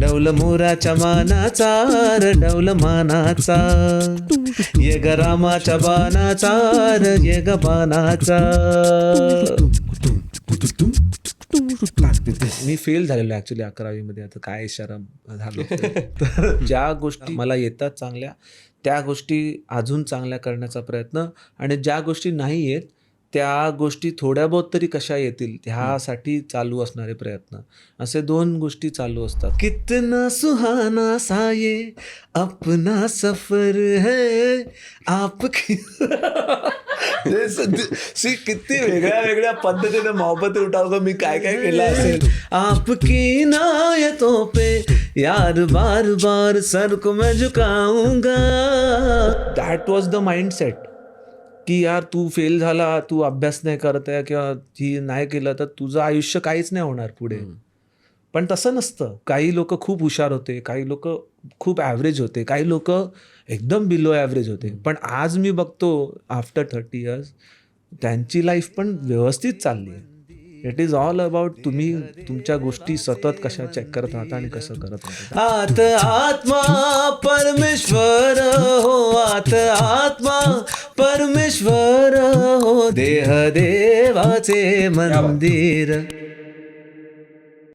डौल मोराच्या मानाचा डौल मानाचा, ये ग रामाच्या बाणाचा ये ग बाणाचा. मी फेल झालेलो ऍक्च्युली 11वी मध्ये. आता काय इशारा झालो. तर ज्या गोष्टी मला येतात चांगल्या त्या गोष्टी अजून चांगल्या करण्याचा प्रयत्न, आणि ज्या गोष्टी नाही येत त्या गोष्टी थोड्या बहुत तरी कशा येतील ह्यासाठी चालू असणारे प्रयत्न, असे 2 गोष्टी चालू असतात. कितना सुहाना सा ये अपना सफर है आपकी. किती वेगळ्या वेगळ्या पद्धतीने मोहब्बत उठाव मी काय काय केलं असेल. आपकी नायतों पे यार बार बार सर को मैं झुकाऊंगा. दॅट वॉज द माइंडसेट की यार तू फेल झाला, तू अभ्यास नाही करत आहे किंवा ही नाही केलं तर तुझं आयुष्य काहीच नाही होणार पुढे. पण तसं नसतं. काही लोक खूप हुशार होते, काही लोक खूप ॲव्हरेज होते, काही लोक एकदम बिलो ॲव्हरेज होते. पण आज मी बघतो आफ्टर 30 इयर्स त्यांची लाईफ पण व्यवस्थित चालली आहे. इट इज ऑल अबाउट तुम्ही तुमच्या गोष्टी सतत कशा चेक करत राहता आणि कसं करत राहता. आत आत्मा परमेश्वर हो, आत आत्मा परमेश्वर हो, देह देवाचे मंदिर.